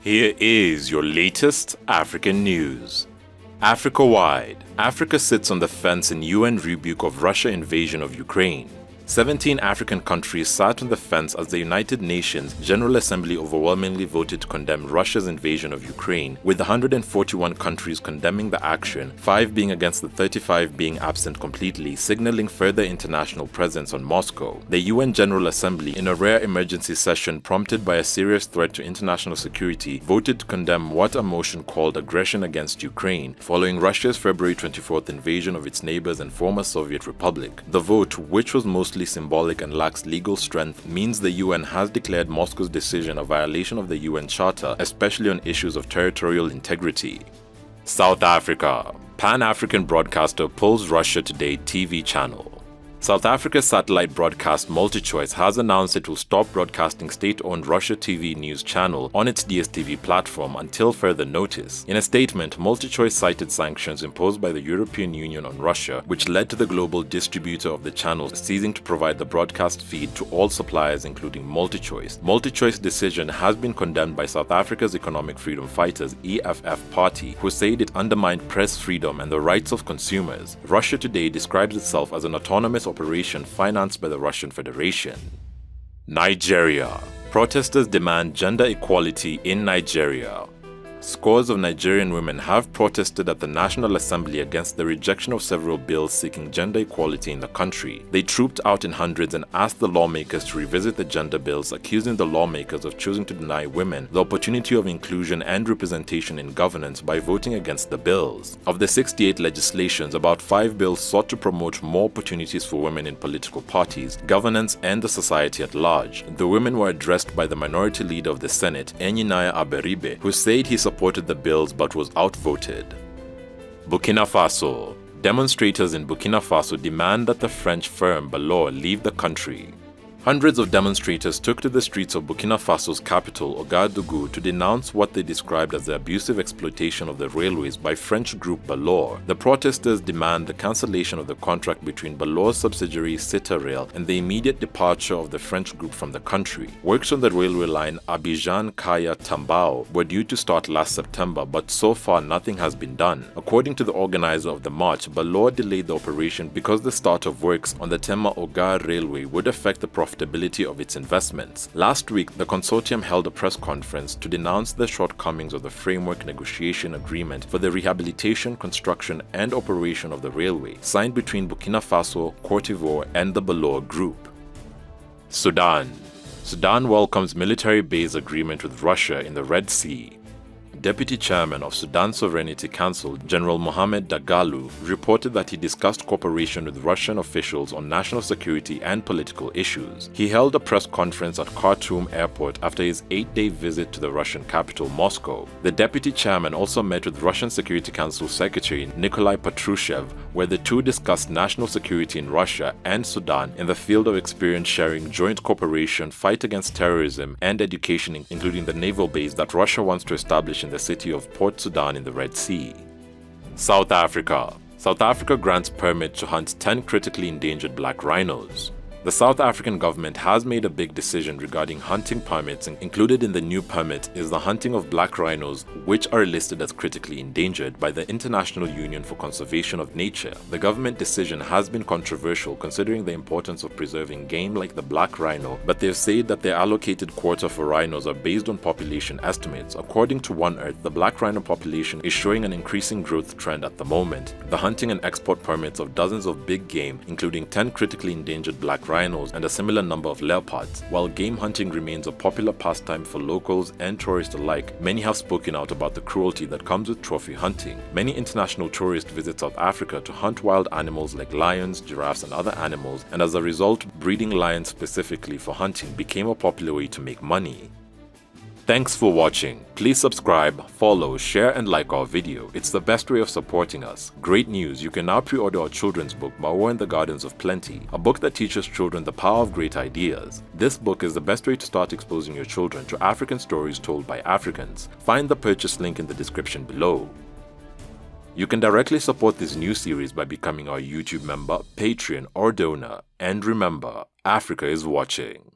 Here is your latest African news. Africa-wide, Africa sits on the fence in UN rebuke of Russia invasion of Ukraine. 17 African countries sat on the fence as the United Nations General Assembly overwhelmingly voted to condemn Russia's invasion of Ukraine, with 141 countries condemning the action, 5 being against the 35 being absent completely, signaling further international presence on Moscow. The UN General Assembly, in a rare emergency session prompted by a serious threat to international security, voted to condemn what a motion called aggression against Ukraine, following Russia's February 24th invasion of its neighbors and former Soviet republic. The vote, which was mostly symbolic and lacks legal strength, means the UN has declared Moscow's decision a violation of the UN Charter, especially on issues of territorial integrity. South Africa. Pan-African broadcaster pulls Russia Today TV channel. South Africa's satellite broadcast MultiChoice has announced it will stop broadcasting state-owned Russia TV news channel on its DSTV platform until further notice. In a statement, MultiChoice cited sanctions imposed by the European Union on Russia, which led to the global distributor of the channel ceasing to provide the broadcast feed to all suppliers, including MultiChoice. MultiChoice's decision has been condemned by South Africa's Economic Freedom Fighters (EFF) party, who said it undermined press freedom and the rights of consumers. Russia Today describes itself as an autonomous operation financed by the Russian Federation. Nigeria. Protesters demand gender equality in Nigeria. Scores of Nigerian women have protested at the National Assembly against the rejection of several bills seeking gender equality in the country. They trooped out in hundreds and asked the lawmakers to revisit the gender bills, accusing the lawmakers of choosing to deny women the opportunity of inclusion and representation in governance by voting against the bills. Of the 68 legislations, about 5 bills sought to promote more opportunities for women in political parties, governance, and the society at large. The women were addressed by the minority leader of the Senate, Enyinaya Aberibe, who said he supported the bills but was outvoted. Burkina Faso. Demonstrators in Burkina Faso demand that the French firm Bolloré leave the country. Hundreds of demonstrators took to the streets of Burkina Faso's capital, Ouagadougou, to denounce what they described as the abusive exploitation of the railways by French group Bolloré. The protesters demand the cancellation of the contract between Bolloré's subsidiary Citarail and the immediate departure of the French group from the country. Works on the railway line Abidjan-Kaya-Tambao were due to start last September, but so far nothing has been done. According to the organizer of the march, Bolloré delayed the operation because the start of works on the Tema-Ogar railway would affect the profitability of its investments. Last week, the consortium held a press conference to denounce the shortcomings of the framework negotiation agreement for the rehabilitation, construction, and operation of the railway, signed between Burkina Faso, Côte d'Ivoire, and the Bolloré Group. Sudan. Sudan welcomes military base agreement with Russia in the Red Sea. Deputy Chairman of Sudan Sovereignty Council, General Mohamed Dagalo, reported that he discussed cooperation with Russian officials on national security and political issues. He held a press conference at Khartoum Airport after his 8-day visit to the Russian capital, Moscow. The Deputy Chairman also met with Russian Security Council Secretary Nikolai Patrushev, where the two discussed national security in Russia and Sudan in the field of experience sharing, joint cooperation, fight against terrorism, and education, including the naval base that Russia wants to establish in the city of Port Sudan in the Red Sea. South Africa. South Africa grants permit to hunt 10 critically endangered black rhinos. The South African government has made a big decision regarding hunting permits, and included in the new permit is the hunting of black rhinos, which are listed as critically endangered by the International Union for Conservation of Nature. The government decision has been controversial considering the importance of preserving game like the black rhino, but they've said that their allocated quota for rhinos are based on population estimates. According to One Earth, the black rhino population is showing an increasing growth trend at the moment. The hunting and export permits of dozens of big game, including 10 critically endangered black rhinos and a similar number of leopards. While game hunting remains a popular pastime for locals and tourists alike, many have spoken out about the cruelty that comes with trophy hunting. Many international tourists visit South Africa to hunt wild animals like lions, giraffes, and other animals, and as a result, breeding lions specifically for hunting became a popular way to make money. Thanks for watching. Please subscribe, follow, share, and like our video. It's the best way of supporting us. Great news, you can now pre-order our children's book, Maua in the Gardens of Plenty, a book that teaches children the power of great ideas. This book is the best way to start exposing your children to African stories told by Africans. Find the purchase link in the description below. You can directly support this new series by becoming our YouTube member, Patreon, or donor. And remember, Africa is watching.